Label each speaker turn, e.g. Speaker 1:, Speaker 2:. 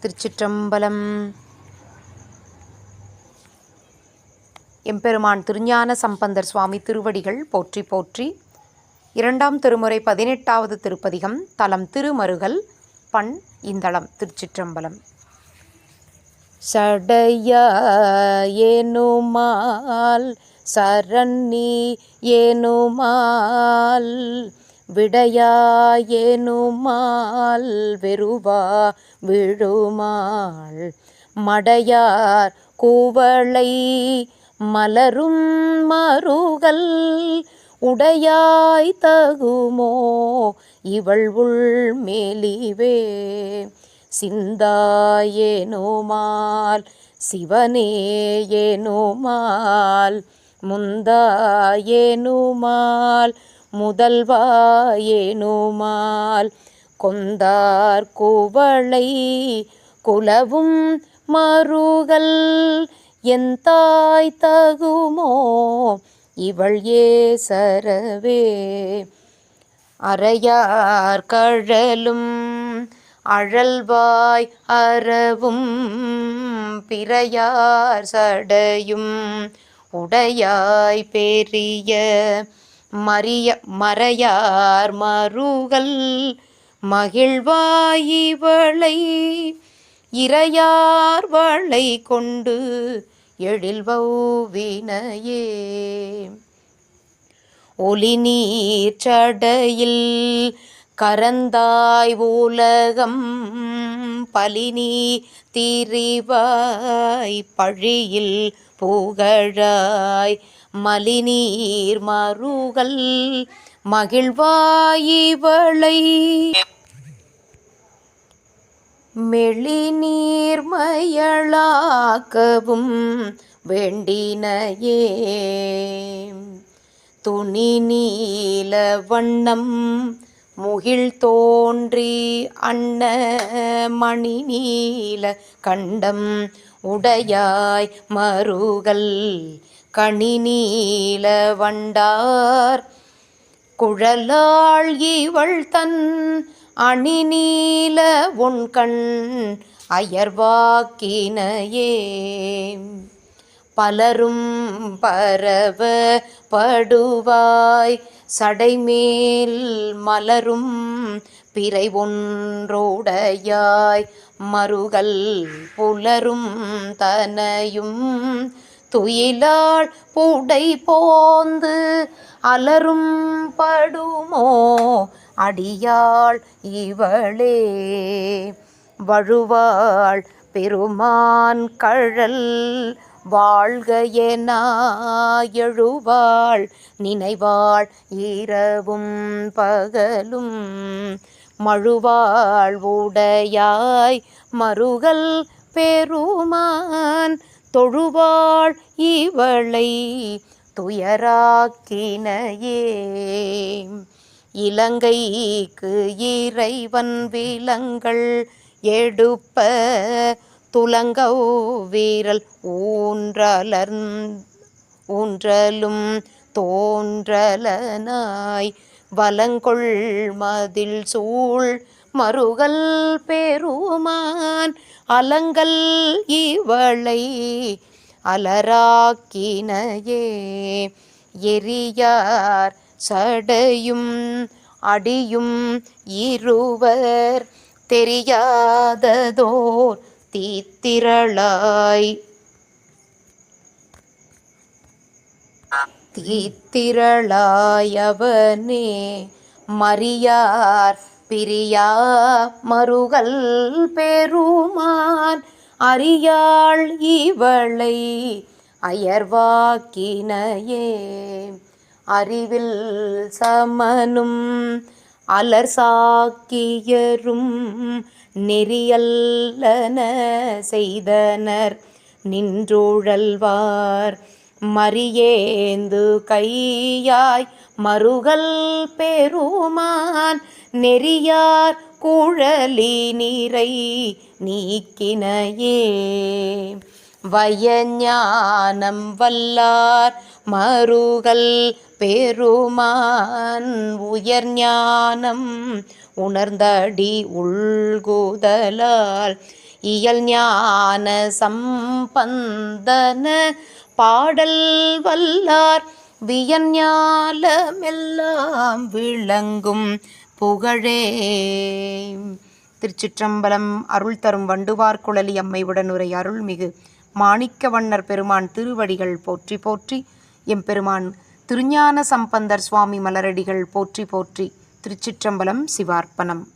Speaker 1: திருச்சிற்றம்பலம். எம்பெருமான் திருஞான சம்பந்தர் சுவாமி திருவடிகள் போற்றி போற்றி. இரண்டாம் திருமுறை 18வது திருப்பதிகம். தலம் திருமருகல். பண் இந்தளம். திருச்சிற்றம்பலம். சடையா ஏனுமால் சரண்ணி ஏனுமால் விடையாயேனுமால் வெறுவா விழுமாள் மடையார் கூவளை மலரும் மருகல் உடையாய் தகுமோ இவள் உள் மேலிவே சிந்தாயேனுமால் சிவனேயேனுமால் முந்தாயேனுமால் முதல்வாயேனுமால் கொந்தார் கூவளை குலவும் மருகல் எந்தாய் தகுமோ இவள் ஏசரவே அறையார் கழலும் அழல்வாய் அறவும் பிறையார் சடையும் உடையாய் பெரிய மறையார் மருகல் மகிழ்வாயிவளை இறையார் வளை கொண்டு எழில்வௌவினையே ஒளி நீர் சடையில் கரந்தாய் உலகம் பலினி திரிவாய் பழியில் புகழாய் மலிநீர் மருகல் மகிழ்வாயிவளை மெளிநீர் மயளாக்கவும் வேண்டினையே துணி நீல வண்ணம் முகில் தோன்றி அன்ன மணி நீல கண்டம் உடையாய் மருகல் கனி நீல வண்டார் குழலாள் இவள் தன் அணி நீல உண்கண் அயர்வாக்கினையே பலரும் பரவ படுவாய் சடைமேல் மலரும் பிறை ஒன்றோடையாய் மருகல் புலரும் தனையும் துயிலாள் புடை போந்து அலரும் படுமோ அடியாள் இவளே வழுவாள் பெருமான் கழல் வாழ்க என எழுவாள் நினைவாள் இரவும் பகலும் மழுவாள் உடையாய் மருகல் பெருமான் தொழுவாள் இவளை துயராக்கினையே இலங்கைக்கு இறைவன் விலங்கள் எடுப்ப துலங்கௌ வீரல் ஊன்றலும் தோன்றலனாய் வலங்கொள் மதில் சூழ் மருகல் பெருமான் அலங்கல் இவளை அலராக்கினையே எரியார் சடையும் அடியும் இருவர் தெரியாததோர் தீத்திரளாய் அவனே மறியார் பிரியா மருகல் பெருமான் அறியாள் இவளை அயர்வாக்கினையே அறிவில் சமனும் அலர் சாக்கியரும் நெறியல்லன செய்தனர் நின்றோழல்வார் மறியேந்து கையாய் மருகல் பெருமான் நெறியார் குழலி நீரை நீக்கினையே வயஞானம் வல்லார் மருகல் பெருமான் உயர்ஞானம் உணர்ந்தடி உள்குதலால் இயல் ஞான சம்பந்தன பாடல் வல்லார் வியஞ்ஞாலமெல்லாம் விளங்கும் புகழே. திருச்சிற்றம்பலம். அருள் தரும் வண்டுவார் குழலி அம்மை உடனுரை அருள்மிகு மாணிக்கவண்ணர் பெருமான் திருவடிகள் போற்றி போற்றி. எம்பெருமான் திருஞான சம்பந்தர் சுவாமி மலரடிகள் போற்றி போற்றி. திருச்சிற்றம்பலம். சிவார்ப்பணம்.